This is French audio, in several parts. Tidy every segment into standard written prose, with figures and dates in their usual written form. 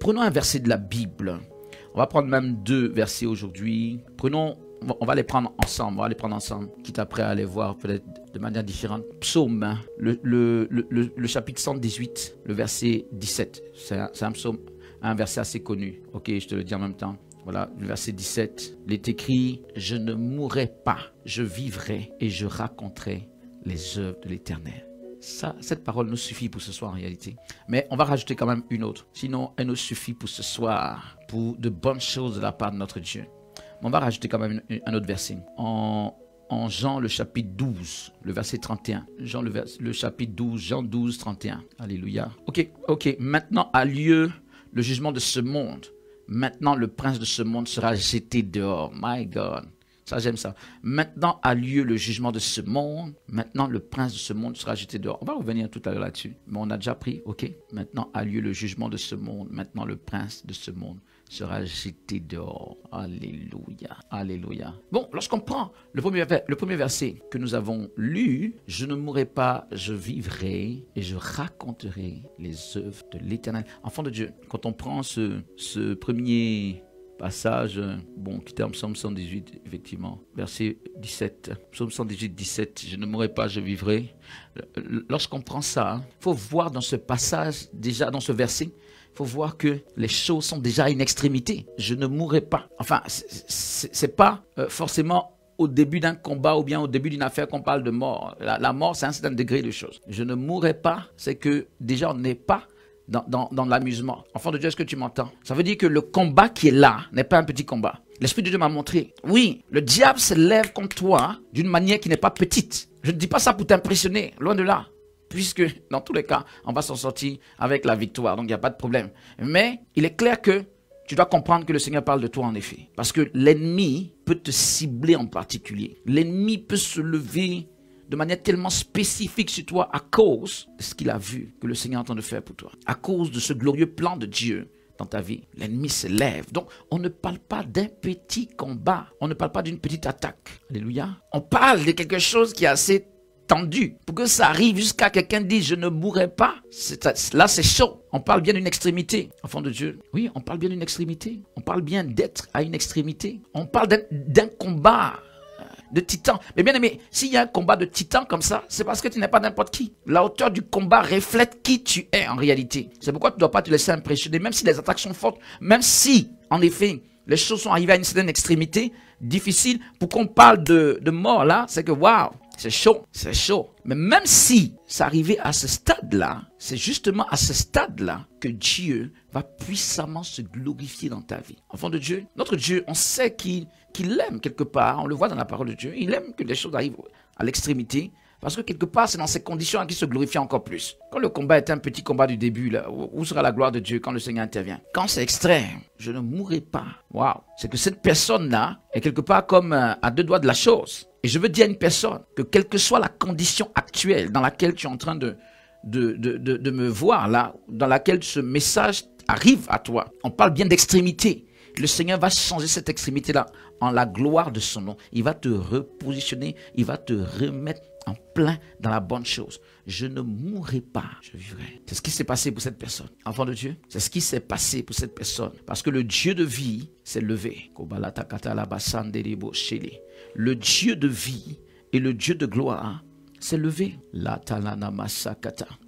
Prenons un verset de la Bible. On va prendre même 2 versets aujourd'hui. On va les prendre ensemble, quitte après à les voir peut-être de manière différente. Psaume, hein, le chapitre 118, le verset 17. C'est un psaume, un verset assez connu. Ok, je te le dis en même temps. Voilà, le verset 17. Il est écrit, je ne mourrai pas, je vivrai et je raconterai les œuvres de l'Éternel. Ça, cette parole nous suffit pour ce soir en réalité. Mais on va rajouter quand même une autre. Sinon, elle nous suffit pour ce soir, pour de bonnes choses de la part de notre Dieu. On va rajouter quand même un autre verset. En Jean le chapitre 12, le verset 31. Jean le chapitre 12, Jean 12, 31. Alléluia. Ok. Maintenant a lieu le jugement de ce monde. Maintenant le prince de ce monde sera jeté dehors. My God. Ça, j'aime ça. Maintenant a lieu le jugement de ce monde. Maintenant, le prince de ce monde sera jeté dehors. On va revenir tout à l'heure là-dessus. Mais on a déjà pris, ok. Maintenant a lieu le jugement de ce monde. Maintenant, le prince de ce monde sera jeté dehors. Alléluia. Alléluia. Bon, lorsqu'on prend le premier verset que nous avons lu, je ne mourrai pas, je vivrai et je raconterai les œuvres de l'Éternel. Enfant de Dieu, quand on prend ce premier passage, bon, qui était en psaume 118, effectivement, verset 17, psaume 118, 17, je ne mourrai pas, je vivrai. Lorsqu'on prend ça, il faut voir dans ce passage, déjà dans ce verset, il faut voir que les choses sont déjà à une extrémité. Je ne mourrai pas. Enfin, c'est pas forcément au début d'un combat ou bien au début d'une affaire qu'on parle de mort. La mort, c'est un certain degré de choses. Je ne mourrai pas, c'est que déjà on n'est pas dans l'amusement. Enfant de Dieu, est-ce que tu m'entends? Ça veut dire que le combat qui est là n'est pas un petit combat. L'Esprit de Dieu m'a montré. Oui, le diable se lève contre toi d'une manière qui n'est pas petite. Je ne dis pas ça pour t'impressionner, loin de là. Puisque, dans tous les cas, on va s'en sortir avec la victoire. Donc, il n'y a pas de problème. Mais, il est clair que tu dois comprendre que le Seigneur parle de toi, en effet. Parce que l'ennemi peut te cibler en particulier. L'ennemi peut se lever de manière tellement spécifique sur toi à cause de ce qu'il a vu que le Seigneur est en train de faire pour toi. À cause de ce glorieux plan de Dieu dans ta vie. L'ennemi se lève. Donc, on ne parle pas d'un petit combat. On ne parle pas d'une petite attaque. Alléluia. On parle de quelque chose qui est assez tendu. Pour que ça arrive jusqu'à quelqu'un dise je ne mourrai pas. Là, c'est chaud. On parle bien d'une extrémité. Enfant de Dieu. Oui, on parle bien d'une extrémité. On parle bien d'être à une extrémité. On parle d'un combat de titan. Mais bien aimé, s'il y a un combat de titan comme ça, c'est parce que tu n'es pas n'importe qui. La hauteur du combat reflète qui tu es en réalité. C'est pourquoi tu ne dois pas te laisser impressionner, même si les attaques sont fortes, même si, en effet, les choses sont arrivées à une certaine extrémité difficile. Pour qu'on parle de mort là, c'est que waouh, c'est chaud. Mais même si ça arrivait à ce stade-là, c'est justement à ce stade-là que Dieu va puissamment se glorifier dans ta vie. Enfant de Dieu, notre Dieu, on sait qu'il aime quelque part, on le voit dans la parole de Dieu, il aime que les choses arrivent à l'extrémité, parce que quelque part, c'est dans ces conditions qu'il se glorifie encore plus. Quand le combat est un petit combat du début, là, où sera la gloire de Dieu quand le Seigneur intervient? Quand c'est extrême, je ne mourrai pas. Waouh! C'est que cette personne-là est quelque part comme à 2 doigts de la chose. Et je veux dire à une personne que quelle que soit la condition actuelle dans laquelle tu es en train de me voir, là, dans laquelle ce message arrive à toi, on parle bien d'extrémité. Le Seigneur va changer cette extrémité-là en la gloire de son nom. Il va te repositionner, il va te remettre en plein dans la bonne chose. Je ne mourrai pas, je vivrai. C'est ce qui s'est passé pour cette personne. Enfant de Dieu, c'est ce qui s'est passé pour cette personne. Parce que le Dieu de vie s'est levé. Le Dieu de vie et le Dieu de gloire s'est levé.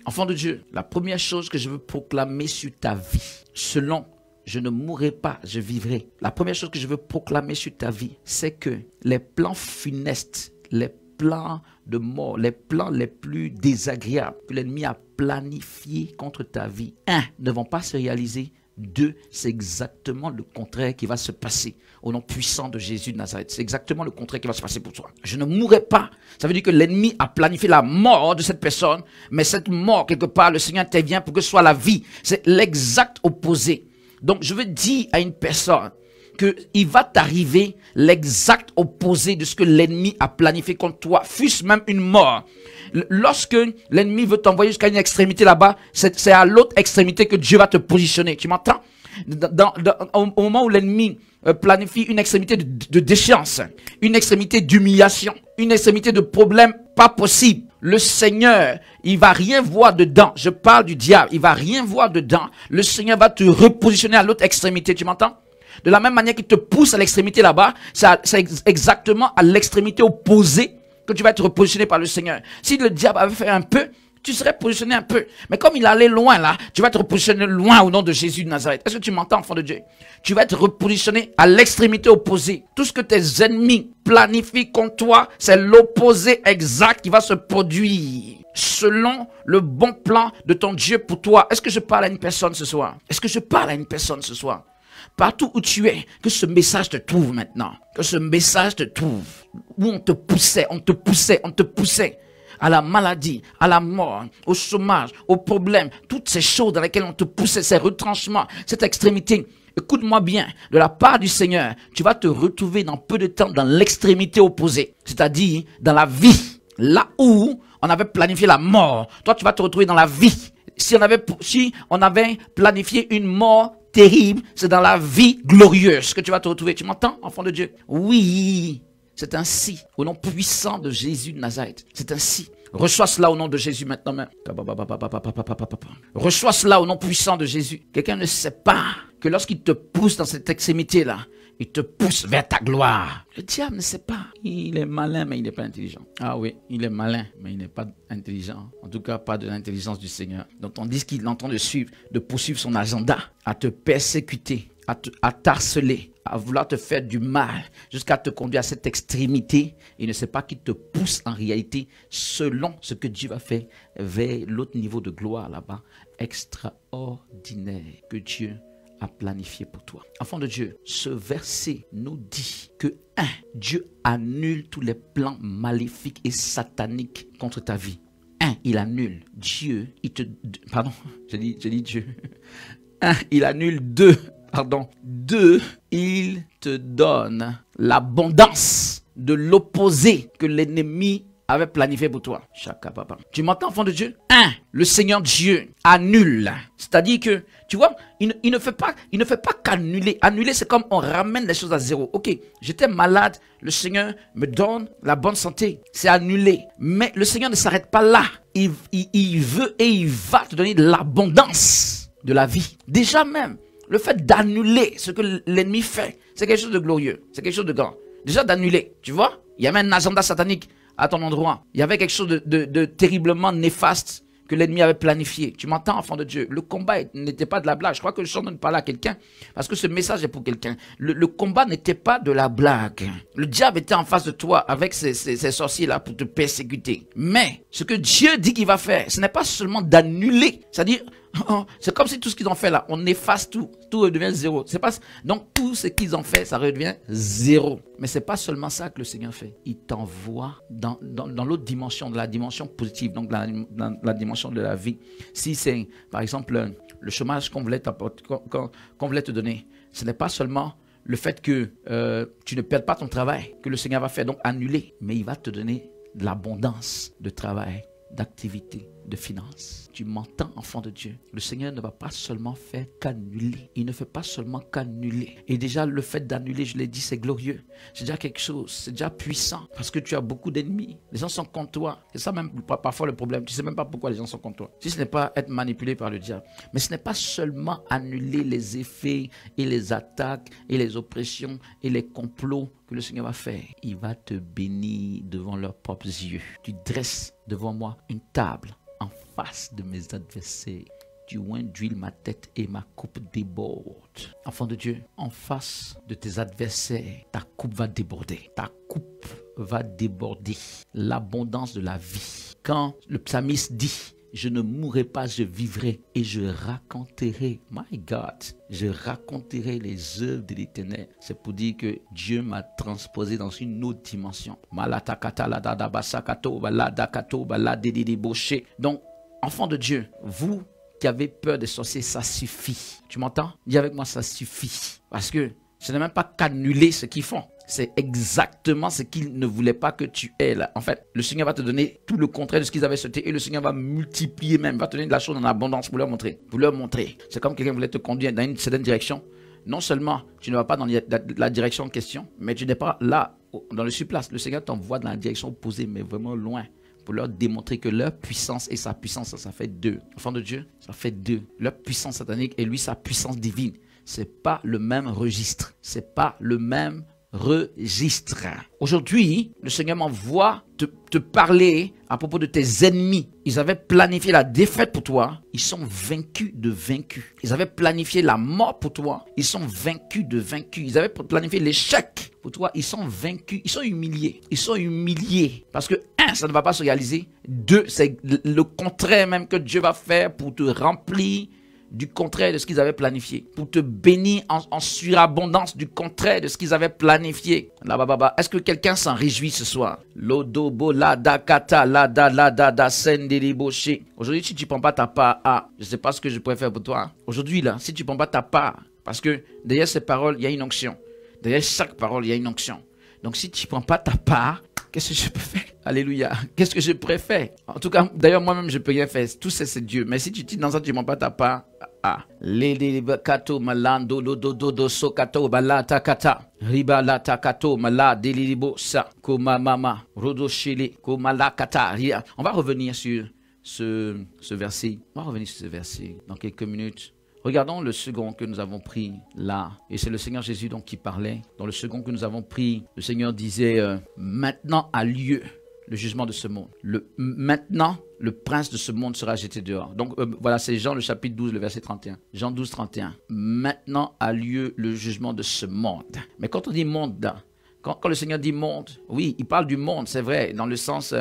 Enfant de Dieu, la première chose que je veux proclamer sur ta vie, selon je ne mourrai pas, je vivrai. La première chose que je veux proclamer sur ta vie, c'est que les plans funestes, les plans de mort, les plans les plus désagréables que l'ennemi a planifiés contre ta vie, 1, ne vont pas se réaliser. 2, c'est exactement le contraire qui va se passer au nom puissant de Jésus de Nazareth. C'est exactement le contraire qui va se passer pour toi. Je ne mourrai pas. Ça veut dire que l'ennemi a planifié la mort de cette personne, mais cette mort, quelque part, le Seigneur intervient pour que ce soit la vie. C'est l'exact opposé. Donc, je veux dire à une personne qu'il va t'arriver l'exact opposé de ce que l'ennemi a planifié contre toi, fût-ce même une mort. Lorsque l'ennemi veut t'envoyer jusqu'à une extrémité là-bas, c'est à l'autre extrémité que Dieu va te positionner. Tu m'entends? Au moment où l'ennemi planifie une extrémité de déchéance, une extrémité d'humiliation, une extrémité de problème pas possible, le Seigneur, il va rien voir dedans. Je parle du diable, il va rien voir dedans. Le Seigneur va te repositionner à l'autre extrémité, tu m'entends? De la même manière qu'il te pousse à l'extrémité là-bas, c'est exactement à l'extrémité opposée que tu vas être repositionné par le Seigneur. Si le diable avait fait un peu, tu serais positionné un peu. Mais comme il allait loin là, tu vas te repositionner loin au nom de Jésus de Nazareth. Est-ce que tu m'entends, enfant de Dieu? Tu vas être repositionné à l'extrémité opposée. Tout ce que tes ennemis planifient contre toi, c'est l'opposé exact qui va se produire selon le bon plan de ton Dieu pour toi. Est-ce que je parle à une personne ce soir? Est-ce que je parle à une personne ce soir? Partout où tu es, que ce message te trouve maintenant. Que ce message te trouve. Où on te poussait, on te poussait, on te poussait à la maladie, à la mort, au chômage, aux problèmes, toutes ces choses dans lesquelles on te poussait, ces retranchements, cette extrémité. Écoute-moi bien, de la part du Seigneur, tu vas te retrouver dans peu de temps dans l'extrémité opposée, c'est-à-dire dans la vie, là où on avait planifié la mort. Toi, tu vas te retrouver dans la vie. Si on avait planifié une mort terrible, c'est dans la vie glorieuse que tu vas te retrouver. Tu m'entends, enfant de Dieu? Oui. C'est ainsi, au nom puissant de Jésus de Nazareth. C'est ainsi. Reçois cela au nom de Jésus maintenant même. Reçois cela au nom puissant de Jésus. Quelqu'un ne sait pas que lorsqu'il te pousse dans cette extrémité-là, il te pousse vers ta gloire. Le diable ne sait pas. Il est malin, mais il n'est pas intelligent. Ah oui, il est malin, mais il n'est pas intelligent. En tout cas, pas de l'intelligence du Seigneur. Donc on dit qu'il est en train de poursuivre son agenda, à te persécuter, à t'harceler, à vouloir te faire du mal, jusqu'à te conduire à cette extrémité. Il ne sait pas qu'il te pousse en réalité selon ce que Dieu va faire vers l'autre niveau de gloire là-bas, extraordinaire, que Dieu a planifié pour toi. Enfant de Dieu, ce verset nous dit que Dieu annule tous les plans maléfiques et sataniques contre ta vie. Il annule. Dieu, pardon, j'ai dit Dieu. Il annule. Deux, il te donne l'abondance de l'opposé que l'ennemi avait planifié pour toi. Chaka papa. Tu m'entends, enfant de Dieu? Le Seigneur Dieu annule. C'est-à-dire que, tu vois, il ne fait pas qu'annuler. Annuler, c'est comme on ramène les choses à zéro. Ok, j'étais malade, le Seigneur me donne la bonne santé. C'est annulé. Mais le Seigneur ne s'arrête pas là. Il veut et il va te donner de l'abondance de la vie. Déjà même, le fait d'annuler ce que l'ennemi fait, c'est quelque chose de glorieux. C'est quelque chose de grand. Déjà d'annuler, tu vois, il y avait un agenda satanique à ton endroit. Il y avait quelque chose de terriblement néfaste que l'ennemi avait planifié. Tu m'entends, enfant de Dieu? Le combat n'était pas de la blague. Je crois que je suis en train de parler à quelqu'un parce que ce message est pour quelqu'un. Le combat n'était pas de la blague. Le diable était en face de toi avec ces sorciers-là pour te persécuter. Mais ce que Dieu dit qu'il va faire, ce n'est pas seulement d'annuler. C'est-à-dire, c'est comme si tout ce qu'ils ont fait là, on efface tout redevient zéro. C'est pas, donc tout ce qu'ils ont fait, ça redevient zéro. Mais c'est pas seulement ça que le Seigneur fait. Il t'envoie dans l'autre dimension, de la dimension positive, donc dans la dimension de la vie. Si c'est, par exemple, le chômage qu'on voulait te donner, ce n'est pas seulement le fait que tu ne perdes pas ton travail, que le Seigneur va faire, donc annuler, mais il va te donner de l'abondance de travail, d'activité, de finances. Tu m'entends, enfant de Dieu? Le Seigneur ne va pas seulement faire qu'annuler. Il ne fait pas seulement qu'annuler. Et déjà, le fait d'annuler, je l'ai dit, c'est glorieux. C'est déjà quelque chose. C'est déjà puissant. Parce que tu as beaucoup d'ennemis. Les gens sont contre toi. C'est ça même parfois le problème. Tu ne sais même pas pourquoi les gens sont contre toi. Si ce n'est pas être manipulé par le diable. Mais ce n'est pas seulement annuler les effets et les attaques et les oppressions et les complots que le Seigneur va faire. Il va te bénir devant leurs propres yeux. Tu dresses devant moi une table en face de mes adversaires. Tu oins d'huile ma tête et ma coupe déborde. Enfant de Dieu, en face de tes adversaires, ta coupe va déborder. Ta coupe va déborder. L'abondance de la vie. Quand le psalmiste dit, je ne mourrai pas, je vivrai et je raconterai, my God, je raconterai les œuvres de l'Éternel. C'est pour dire que Dieu m'a transposé dans une autre dimension. Donc, enfant de Dieu, vous qui avez peur des sorciers, ça suffit. Tu m'entends? Dis avec moi, ça suffit. Parce que ce n'est même pas qu'annuler ce qu'ils font. C'est exactement ce qu'ils ne voulaient pas que tu aies là. En fait, le Seigneur va te donner tout le contraire de ce qu'ils avaient souhaité. Et le Seigneur va multiplier même, va te donner de la chose en abondance pour leur montrer. Pour leur montrer. C'est comme quelqu'un voulait te conduire dans une certaine direction. Non seulement tu ne vas pas dans la direction en question, mais tu n'es pas là, dans le surplace. Le Seigneur t'envoie dans la direction opposée, mais vraiment loin. pour leur démontrer que leur puissance et sa puissance, ça fait deux. Enfants de Dieu, ça fait deux. Leur puissance satanique et lui, sa puissance divine. C'est pas le même registre. C'est pas le même registre. Aujourd'hui, le Seigneur m'envoie te parler à propos de tes ennemis. Ils avaient planifié la défaite pour toi. Ils sont vaincus de vaincus. Ils avaient planifié la mort pour toi. Ils sont vaincus de vaincus. Ils avaient planifié l'échec pour toi. Ils sont vaincus. Ils sont humiliés. Ils sont humiliés. Parce que, un, ça ne va pas se réaliser. Deux, c'est le contraire même que Dieu va faire pour te remplir du contraire de ce qu'ils avaient planifié, pour te bénir en surabondance du contraire de ce qu'ils avaient planifié. Est-ce que quelqu'un s'en réjouit ce soir? Lodobo la da kata la da sendeliboche. Aujourd'hui, si tu ne prends pas ta part, je ne sais pas ce que je pourrais faire pour toi. Aujourd'hui, là, si tu ne prends pas ta part, parce que derrière ces paroles, il y a une onction. Derrière chaque parole, il y a une onction. Donc, si tu ne prends pas ta part, qu'est-ce que je peux faire? Alléluia. Qu'est-ce que je pourrais faire? En tout cas, d'ailleurs, moi-même, je ne peux rien faire. Tout ça, c'est Dieu. Mais si tu dis dans ça, tu ne prends pas ta part, malando do sokato balata kata riba la takato mala delilibo sa koma mama rodo shele koma la kata. On va revenir sur ce verset. On va revenir sur ce verset dans quelques minutes. Regardons le second que nous avons pris là. Et c'est le Seigneur Jésus donc qui parlait. Dans le second que nous avons pris, le Seigneur disait maintenant a lieu le jugement de ce monde. Maintenant, le prince de ce monde sera jeté dehors. Donc voilà, c'est Jean le chapitre 12, le verset 31. Jean 12, 31. Maintenant a lieu le jugement de ce monde. Mais quand on dit monde, quand le Seigneur dit monde, oui, il parle du monde, c'est vrai, dans le sens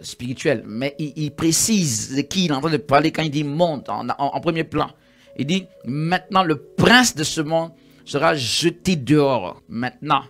spirituel. Mais il précise de qui il est en train de parler quand il dit monde en premier plan. Il dit, maintenant le prince de ce monde sera jeté dehors. Maintenant,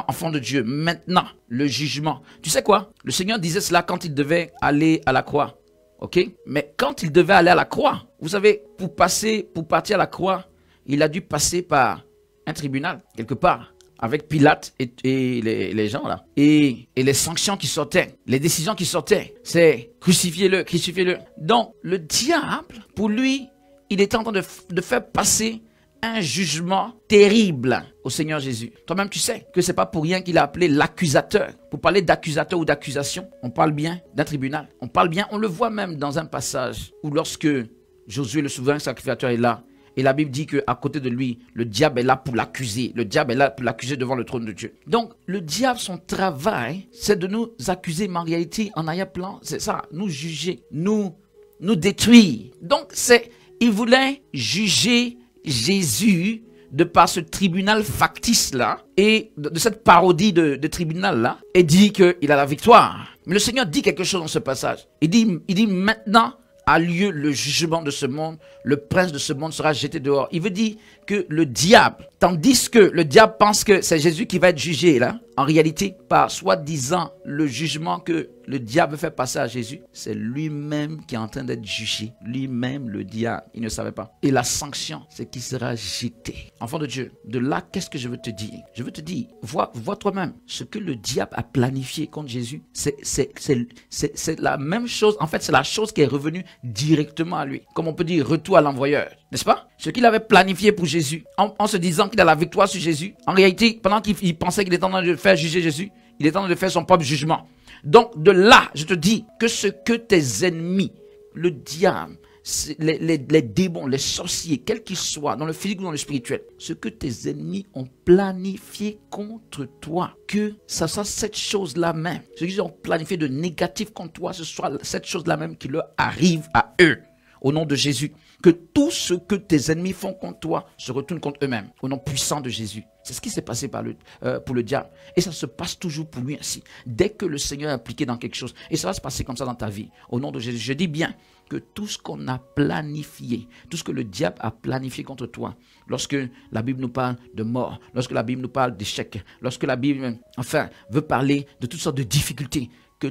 enfant de Dieu, maintenant, le jugement. Tu sais quoi? Le Seigneur disait cela quand il devait aller à la croix. Ok? Mais quand il devait aller à la croix, vous savez, pour partir à la croix, il a dû passer par un tribunal, quelque part, avec Pilate et les gens là. Et les sanctions qui sortaient, les décisions qui sortaient, c'est crucifiez-le, crucifiez-le. Donc, le diable, pour lui, il est en train de faire passer un jugement terrible au Seigneur Jésus. Toi-même, tu sais que c'est pas pour rien qu'il a appelé l'accusateur. Pour parler d'accusateur ou d'accusation, on parle bien d'un tribunal. On parle bien, on le voit même dans un passage où lorsque Josué, le souverain sacrificateur, est là, et la Bible dit qu'à côté de lui, le diable est là pour l'accuser. Le diable est là pour l'accuser devant le trône de Dieu. Donc, le diable, son travail, c'est de nous accuser, mais en réalité, en arrière-plan, c'est ça, nous juger, nous détruire. Donc, il voulait juger Jésus de par ce tribunal factice-là et de cette parodie de tribunal-là et dit qu'il a la victoire. Mais le Seigneur dit quelque chose dans ce passage. Il dit maintenant a lieu le jugement de ce monde, le prince de ce monde sera jeté dehors. Il veut dire que le diable, tandis que le diable pense que c'est Jésus qui va être jugé là, en réalité, par soi-disant le jugement que le diable fait passer à Jésus, c'est lui-même qui est en train d'être jugé. Lui-même, le diable, il ne savait pas. Et la sanction, c'est qu'il sera jeté. Enfant de Dieu, de là, qu'est-ce que je veux te dire? Je veux te dire, vois toi-même, ce que le diable a planifié contre Jésus, c'est la même chose. En fait, c'est la chose qui est revenue directement à lui. Comme on peut dire, retour à l'envoyeur. N'est-ce pas? Ce qu'il avait planifié pour Jésus, en se disant qu'il a la victoire sur Jésus, en réalité, pendant qu'il pensait qu'il était en train de faire juger Jésus, il est en train de faire son propre jugement. Donc, de là, je te dis que ce que tes ennemis, le diable, les démons, les sorciers, quels qu'ils soient, dans le physique ou dans le spirituel, ce que tes ennemis ont planifié contre toi, que ça soit cette chose-là même, ce qu'ils ont planifié de négatif contre toi, ce soit cette chose-là même qui leur arrive à eux, au nom de Jésus. Que tout ce que tes ennemis font contre toi se retourne contre eux-mêmes, au nom puissant de Jésus. C'est ce qui s'est passé pour le diable. Et ça se passe toujours pour lui ainsi. Dès que le Seigneur est impliqué dans quelque chose, et ça va se passer comme ça dans ta vie, au nom de Jésus. Je dis bien que tout ce qu'on a planifié, tout ce que le diable a planifié contre toi, lorsque la Bible nous parle de mort, lorsque la Bible nous parle d'échec, lorsque la Bible, enfin, veut parler de toutes sortes de difficultés, que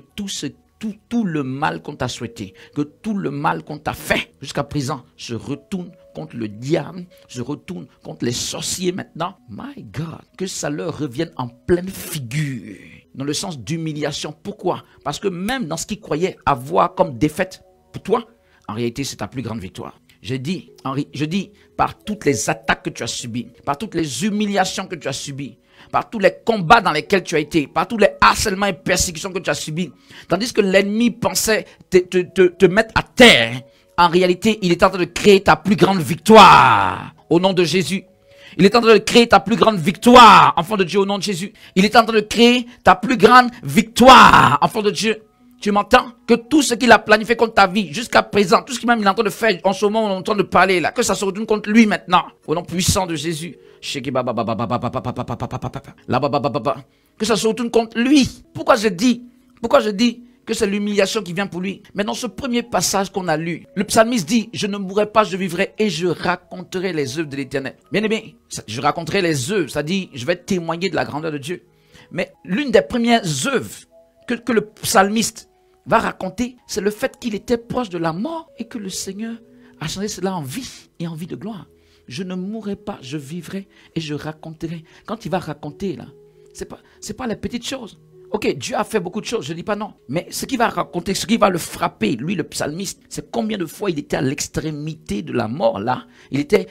tout le mal qu'on t'a souhaité, que tout le mal qu'on t'a fait jusqu'à présent se retourne contre le diable, se retourne contre les sorciers maintenant. My God, que ça leur revienne en pleine figure, dans le sens d'humiliation. Pourquoi? Parce que même dans ce qu'ils croyaient avoir comme défaite pour toi, en réalité c'est ta plus grande victoire. Henri, je dis, par toutes les attaques que tu as subies, par toutes les humiliations que tu as subies, par tous les combats dans lesquels tu as été, par tous les harcèlements et persécutions que tu as subis, tandis que l'ennemi pensait te mettre à terre, en réalité, il est en train de créer ta plus grande victoire au nom de Jésus. Il est en train de créer ta plus grande victoire, enfant de Dieu, au nom de Jésus. Il est en train de créer ta plus grande victoire, enfant de Dieu. Tu m'entends? Que tout ce qu'il a planifié contre ta vie, jusqu'à présent, tout ce qu'il même il est en train de faire, en ce moment, on est en train de parler là, que ça se retourne contre lui maintenant, au nom puissant de Jésus. Que ça se retourne contre lui. Pourquoi je dis que c'est l'humiliation qui vient pour lui? Mais dans ce premier passage qu'on a lu, le psalmiste dit, je ne mourrai pas, je vivrai et je raconterai les œuvres de l'Éternel. Bien aimé, je raconterai les œuvres, c'est-à-dire, je vais témoigner de la grandeur de Dieu. Mais l'une des premières œuvres que le psalmiste va raconter, c'est le fait qu'il était proche de la mort et que le Seigneur a changé cela en vie et en vie de gloire. Je ne mourrai pas, je vivrai et je raconterai. Quand il va raconter là, c'est pas les petites choses. Ok, Dieu a fait beaucoup de choses, je ne dis pas non. Mais ce qu'il va raconter, ce qui va le frapper, lui le psalmiste, c'est combien de fois il était à l'extrémité de la mort là. Il était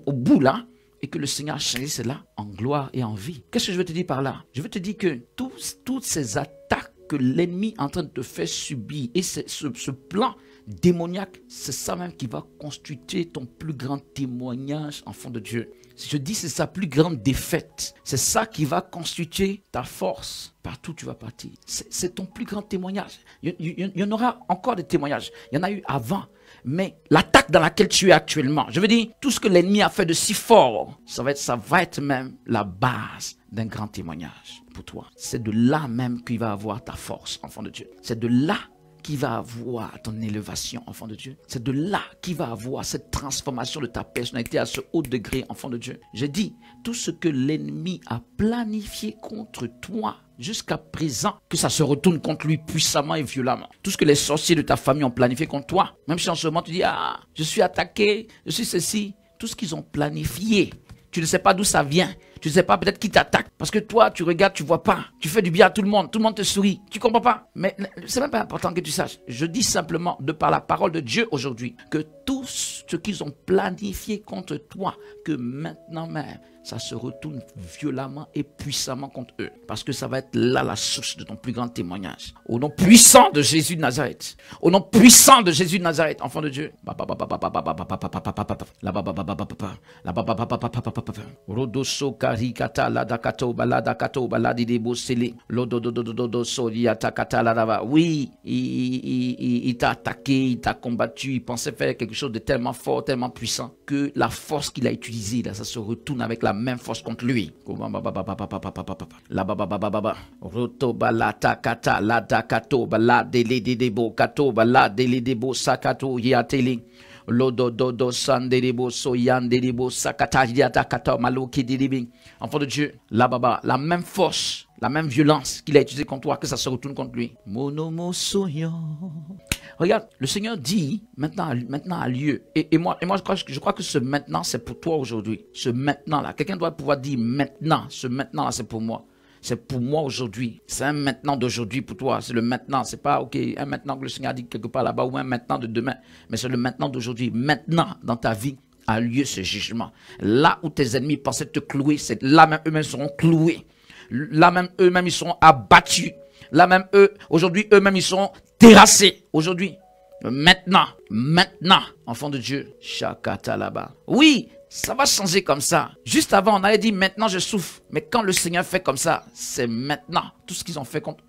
au bout là. Et que le Seigneur a changé cela en gloire et en vie. Qu'est-ce que je veux te dire par là? Je veux te dire que toutes ces attaques que l'ennemi est en train de te faire subir et ce plan démoniaque, c'est ça même qui va constituer ton plus grand témoignage, enfant de Dieu. Si je dis c'est sa plus grande défaite, c'est ça qui va constituer ta force partout où tu vas partir. C'est ton plus grand témoignage. Il y en aura encore des témoignages. Il y en a eu avant. Mais l'attaque dans laquelle tu es actuellement, je veux dire, tout ce que l'ennemi a fait de si fort, ça va être même la base d'un grand témoignage pour toi. C'est de là même qu'il va avoir ta force, enfant de Dieu. C'est de là qui va avoir ton élévation, enfant de Dieu. C'est de là qui va avoir cette transformation de ta personnalité à ce haut degré, enfant de Dieu. J'ai dit, tout ce que l'ennemi a planifié contre toi jusqu'à présent, que ça se retourne contre lui puissamment et violemment. Tout ce que les sorciers de ta famille ont planifié contre toi, même si en ce moment tu dis, ah, je suis attaqué, je suis ceci, tout ce qu'ils ont planifié, tu ne sais pas d'où ça vient. Tu ne sais pas peut-être qui t'attaque. Parce que toi, tu regardes, tu vois pas. Tu fais du bien à tout le monde te sourit. Tu comprends pas. Mais c'est même pas important que tu saches. Je dis simplement, de par la parole de Dieu aujourd'hui, que tout ce qu'ils ont planifié contre toi, que maintenant même, ça se retourne violemment et puissamment contre eux. Parce que ça va être là la source de ton plus grand témoignage. Au nom puissant de Jésus de Nazareth. Au nom puissant de Jésus de Nazareth, enfant de Dieu. Oui, il t'a attaqué, il t'a combattu, il pensait faire quelque chose de tellement fort, tellement puissant, que la force qu'il a utilisée, là, ça se retourne avec la même force contre lui. Enfant de Dieu, la même force, la même violence qu'il a utilisée contre toi, que ça se retourne contre lui. Regarde, le Seigneur dit maintenant a lieu. Et moi je crois que ce maintenant c'est pour toi aujourd'hui. Ce maintenant là, quelqu'un doit pouvoir dire maintenant, ce maintenant là c'est pour moi. C'est pour moi aujourd'hui. C'est un maintenant d'aujourd'hui pour toi. C'est le maintenant. C'est pas ok un maintenant que le Seigneur a dit quelque part là-bas ou un maintenant de demain. Mais c'est le maintenant d'aujourd'hui. Maintenant dans ta vie a lieu ce jugement. Là où tes ennemis pensaient te clouer, c'est là même eux-mêmes seront cloués. Là même eux-mêmes ils seront abattus. Là même aujourd'hui eux-mêmes ils seront terrassés. Aujourd'hui, maintenant, enfant de Dieu, Shakata là-bas. Oui, ça va changer comme ça. Juste avant, on avait dit maintenant je souffre. Mais quand le Seigneur fait comme ça, c'est maintenant. Tout ce qu'ils ont fait contre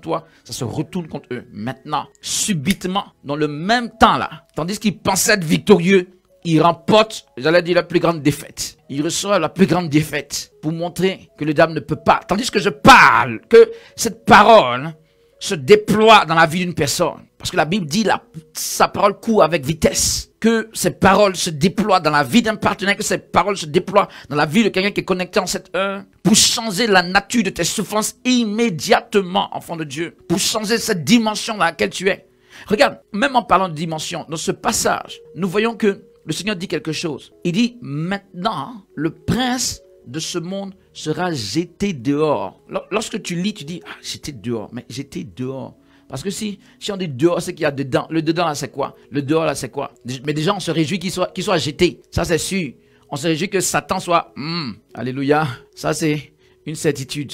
toi, ça se retourne contre eux. Maintenant, subitement, dans le même temps là, tandis qu'ils pensaient être victorieux, ils remportent, j'allais dire, la plus grande défaite. Ils reçoivent la plus grande défaite pour montrer que le diable ne peut pas. Tandis que je parle, que cette parole se déploie dans la vie d'une personne. Parce que la Bible dit, sa parole court avec vitesse. Que ces paroles se déploient dans la vie d'un partenaire, que ces paroles se déploient dans la vie de quelqu'un qui est connecté en cette heure, pour changer la nature de tes souffrances immédiatement, enfant de Dieu. Pour changer cette dimension dans laquelle tu es. Regarde, même en parlant de dimension, dans ce passage, nous voyons que le Seigneur dit quelque chose. Il dit, maintenant, le prince de ce monde sera jeté dehors. Lorsque tu lis, tu dis, ah, j'étais dehors. Mais j'étais dehors. Parce que si on dit dehors, c'est qu'il y a dedans. Le dedans, là, c'est quoi? Le dehors, là, c'est quoi? Mais déjà, on se réjouit qu'il soit jeté. Ça, c'est sûr. On se réjouit que Satan soit... alléluia. Ça, c'est une certitude.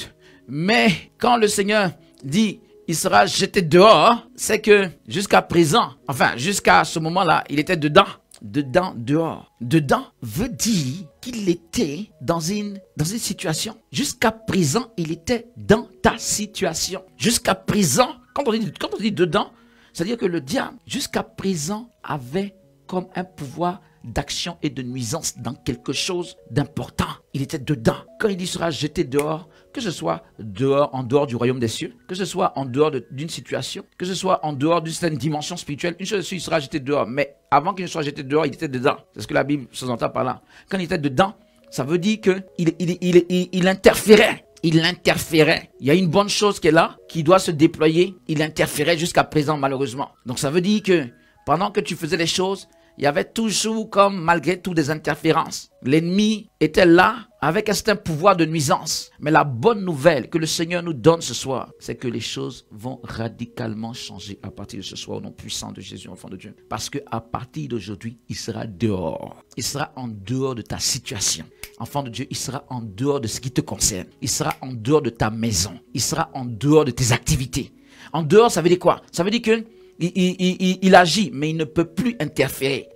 Mais quand le Seigneur dit... il sera jeté dehors, c'est que jusqu'à présent, enfin jusqu'à ce moment-là, il était dedans. Dedans, dehors. Dedans veut dire qu'il était dans une situation. Jusqu'à présent, il était dans ta situation. Jusqu'à présent, quand on dit dedans, c'est-à-dire que le diable, jusqu'à présent, avait comme un pouvoir d'action et de nuisance dans quelque chose d'important. Il était dedans. Quand il dit sera jeté dehors, que ce soit dehors, en dehors du royaume des cieux, que ce soit en dehors d'une situation, que ce soit en dehors d'une certaine dimension spirituelle, une chose est sûre, il sera jeté dehors. Mais avant qu'il ne soit jeté dehors, il était dedans. C'est ce que la Bible sous-entend par là. Quand il était dedans, ça veut dire qu'il interférait. Il interférait. Il y a une bonne chose qui est là, qui doit se déployer. Il interférait jusqu'à présent, malheureusement. Donc ça veut dire que pendant que tu faisais les choses, il y avait toujours, comme malgré tout, des interférences. L'ennemi était là avec un certain pouvoir de nuisance. Mais la bonne nouvelle que le Seigneur nous donne ce soir, c'est que les choses vont radicalement changer à partir de ce soir au nom puissant de Jésus, enfant de Dieu. Parce qu'à partir d'aujourd'hui, il sera dehors. Il sera en dehors de ta situation. Enfant de Dieu, il sera en dehors de ce qui te concerne. Il sera en dehors de ta maison. Il sera en dehors de tes activités. En dehors, ça veut dire quoi? Ça veut dire que il agit, mais il ne peut plus interférer.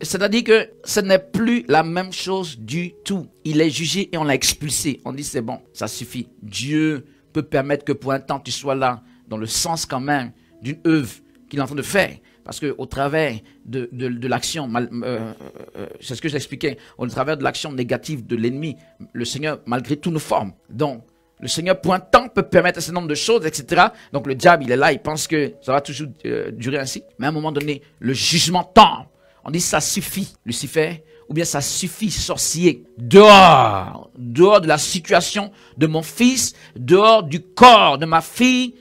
C'est-à-dire que ce n'est plus la même chose du tout. Il est jugé et on l'a expulsé. On dit c'est bon, ça suffit. Dieu peut permettre que pour un temps tu sois là, dans le sens quand même d'une œuvre qu'il est en train de faire. Parce qu'au travers de l'action, c'est ce que j'expliquais, au travers de l'action négative de l'ennemi, le Seigneur malgré tout nous forme. Donc, le Seigneur, pour un temps, peut permettre un certain nombre de choses, etc. Donc, le diable, il est là, il pense que ça va toujours durer ainsi. Mais à un moment donné, le jugement tombe. On dit, ça suffit, Lucifer, ou bien ça suffit, sorcier. Dehors, dehors de la situation de mon fils, dehors du corps de ma fille,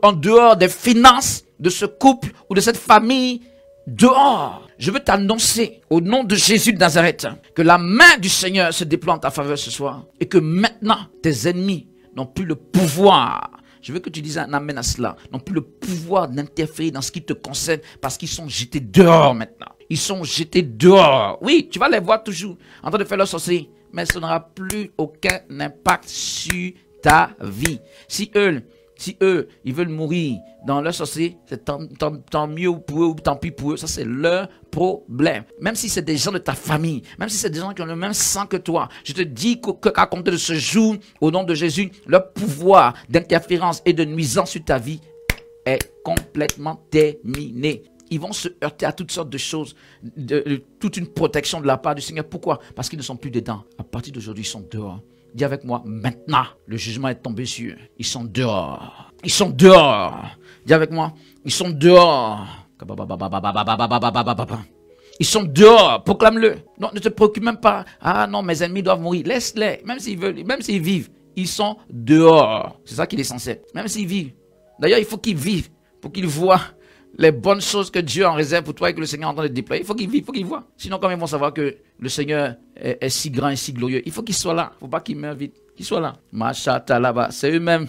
en dehors des finances de ce couple ou de cette famille, dehors. Je veux t'annoncer au nom de Jésus de Nazareth que la main du Seigneur se déploie en ta faveur ce soir et que maintenant tes ennemis n'ont plus le pouvoir. Je veux que tu dises un amen à cela. N'ont plus le pouvoir d'interférer dans ce qui te concerne parce qu'ils sont jetés dehors maintenant. Ils sont jetés dehors. Oui, tu vas les voir toujours en train de faire leur sorcier, mais ça n'aura plus aucun impact sur ta vie. Si eux, ils veulent mourir dans leur sorcier, c'est tant mieux pour eux ou tant pis pour eux. Ça, c'est leur problème. Même si c'est des gens de ta famille, même si c'est des gens qui ont le même sang que toi, je te dis qu'à compter de ce jour, au nom de Jésus, leur pouvoir d'interférence et de nuisance sur ta vie est complètement terminé. Ils vont se heurter à toutes sortes de choses, toute une protection de la part du Seigneur. Pourquoi? Parce qu'ils ne sont plus dedans. À partir d'aujourd'hui, ils sont dehors. Dis avec moi, maintenant, le jugement est tombé sur eux. Ils sont dehors. Ils sont dehors. Dis avec moi, ils sont dehors. Ils sont dehors. Proclame-le. Non, ne te préoccupe même pas. Ah non, mes ennemis doivent mourir. Laisse-les. Même s'ils veulent, même s'ils vivent, ils sont dehors. C'est ça qu'il est censé. Même s'ils vivent. D'ailleurs, il faut qu'ils vivent pour qu'ils voient les bonnes choses que Dieu en réserve pour toi et que le Seigneur est en train de déployer. Il faut qu'ils vivent, il faut qu'ils voient. Sinon, comment ils vont savoir que le Seigneur est si grand et si glorieux? Il faut qu'ils soient là. Il ne faut pas qu'ils meurent vite. Qu'ils soient là. Machata là-bas. C'est eux-mêmes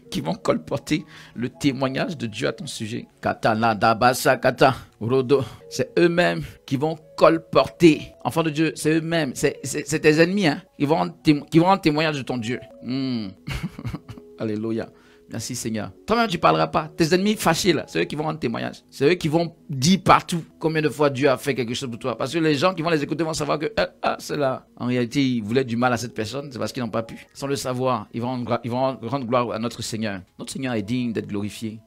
qui vont colporter le témoignage de Dieu à ton sujet. Katana dabasa kata rodo. C'est eux-mêmes qui vont colporter. Enfant de Dieu, c'est eux-mêmes. C'est tes ennemis, hein, qui vont rendre témoignage de ton Dieu. Alléluia. Merci Seigneur. Toi-même, tu ne parleras pas. Tes ennemis fâchés, là, c'est eux qui vont rendre témoignage. C'est eux qui vont dire partout combien de fois Dieu a fait quelque chose pour toi. Parce que les gens qui vont les écouter vont savoir que, c'est là. En réalité, ils voulaient du mal à cette personne. C'est parce qu'ils n'ont pas pu. Sans le savoir, ils vont rendre gloire à notre Seigneur. Notre Seigneur est digne d'être glorifié.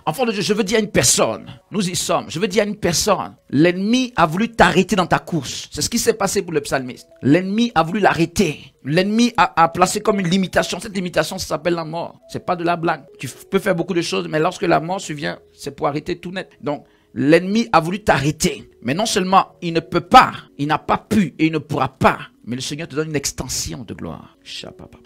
Enfant de Dieu, je veux dire à une personne, nous y sommes, je veux dire à une personne, l'ennemi a voulu t'arrêter dans ta course. C'est ce qui s'est passé pour le psalmiste. L'ennemi a voulu l'arrêter. L'ennemi a placé comme une limitation. Cette limitation, ça s'appelle la mort. C'est pas de la blague. Tu peux faire beaucoup de choses, mais lorsque la mort survient, c'est pour arrêter tout net. Donc, l'ennemi a voulu t'arrêter. Mais non seulement il ne peut pas, il n'a pas pu et il ne pourra pas, mais le Seigneur te donne une extension de gloire.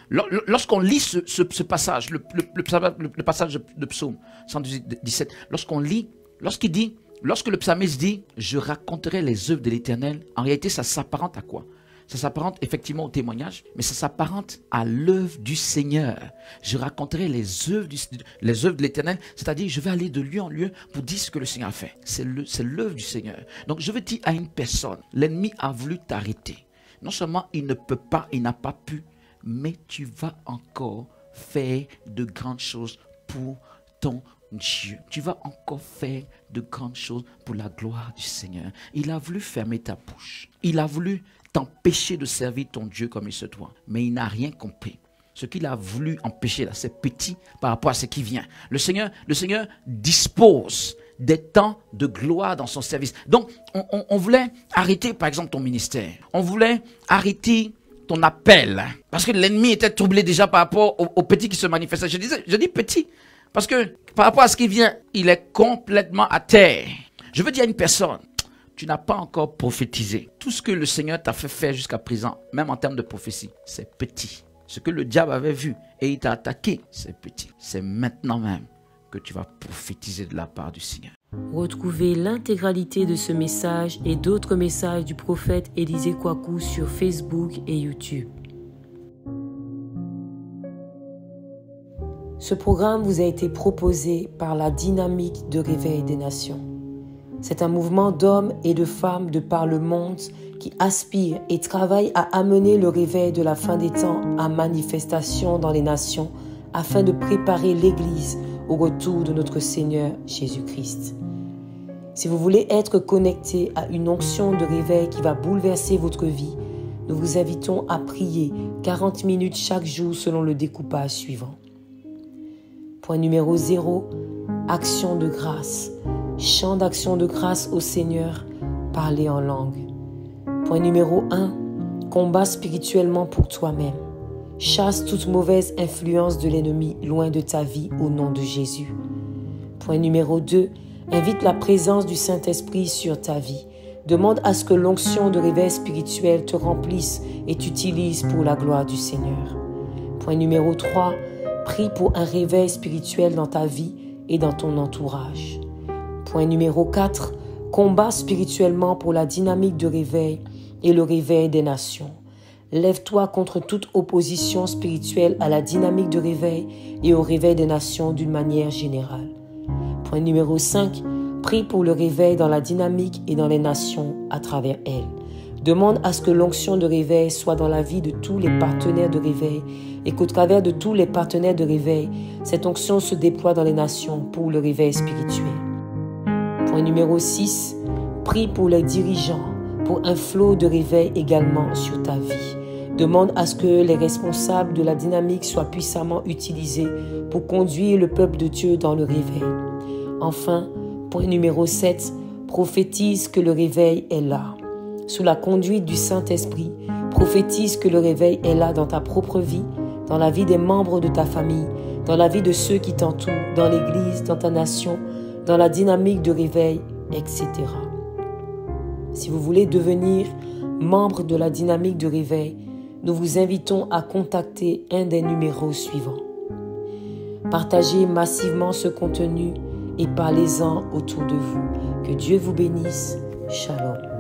Lorsqu'on lit ce passage, le passage de Psaume 117, lorsqu'il dit, lorsque le psalmiste dit, je raconterai les œuvres de l'Éternel, en réalité ça s'apparente à quoi? ça s'apparente effectivement au témoignage, mais ça s'apparente à l'œuvre du Seigneur. Je raconterai les œuvres de l'Éternel, c'est-à-dire je vais aller de lieu en lieu pour dire ce que le Seigneur a fait. C'est l'œuvre du Seigneur. Donc je veux dire à une personne, l'ennemi a voulu t'arrêter. Non seulement il ne peut pas, il n'a pas pu, mais tu vas encore faire de grandes choses pour ton Dieu. Tu vas encore faire de grandes choses pour la gloire du Seigneur. Il a voulu fermer ta bouche. Il a voulu t'empêcher de servir ton Dieu comme il se doit. Mais il n'a rien compris. Ce qu'il a voulu empêcher là, c'est petit par rapport à ce qui vient. Le Seigneur dispose des temps de gloire dans son service. Donc, on voulait arrêter par exemple ton ministère. On voulait arrêter ton appel. Parce que l'ennemi était troublé déjà par rapport au petit qui se manifestait. Je dis petit. Parce que par rapport à ce qui vient, il est complètement à terre. Je veux dire à une personne, tu n'as pas encore prophétisé. Tout ce que le Seigneur t'a fait faire jusqu'à présent, même en termes de prophétie, c'est petit. Ce que le diable avait vu et il t'a attaqué, c'est petit. C'est maintenant même que tu vas prophétiser de la part du Seigneur. Retrouvez l'intégralité de ce message et d'autres messages du prophète Élisée Kouakou sur Facebook et YouTube. Ce programme vous a été proposé par la Dynamique de Réveil des Nations. C'est un mouvement d'hommes et de femmes de par le monde qui aspire et travaille à amener le réveil de la fin des temps à manifestation dans les nations afin de préparer l'Église au retour de notre Seigneur Jésus-Christ. Si vous voulez être connecté à une onction de réveil qui va bouleverser votre vie, nous vous invitons à prier 40 minutes chaque jour selon le découpage suivant. Point numéro 0, action de grâce. Chant d'action de grâce au Seigneur, parler en langue. Point numéro 1, combat spirituellement pour toi-même. Chasse toute mauvaise influence de l'ennemi loin de ta vie au nom de Jésus. Point numéro 2, invite la présence du Saint-Esprit sur ta vie. Demande à ce que l'onction de réveil spirituel te remplisse et t'utilise pour la gloire du Seigneur. Point numéro 3, prie pour un réveil spirituel dans ta vie et dans ton entourage. Point numéro 4, combat spirituellement pour la dynamique de réveil et le réveil des nations. Lève-toi contre toute opposition spirituelle à la dynamique de réveil et au réveil des nations d'une manière générale. Point numéro 5, prie pour le réveil dans la dynamique et dans les nations à travers elles. Demande à ce que l'onction de réveil soit dans la vie de tous les partenaires de réveil et qu'au travers de tous les partenaires de réveil, cette onction se déploie dans les nations pour le réveil spirituel. Point numéro 6, prie pour les dirigeants, pour un flot de réveil également sur ta vie. Demande à ce que les responsables de la dynamique soient puissamment utilisés pour conduire le peuple de Dieu dans le réveil. Enfin, point numéro 7, prophétise que le réveil est là. Sous la conduite du Saint-Esprit, prophétise que le réveil est là dans ta propre vie, dans la vie des membres de ta famille, dans la vie de ceux qui t'entourent, dans l'Église, dans ta nation, dans la dynamique de réveil, etc. Si vous voulez devenir membre de la dynamique de réveil, nous vous invitons à contacter un des numéros suivants. Partagez massivement ce contenu et parlez-en autour de vous. Que Dieu vous bénisse. Shalom.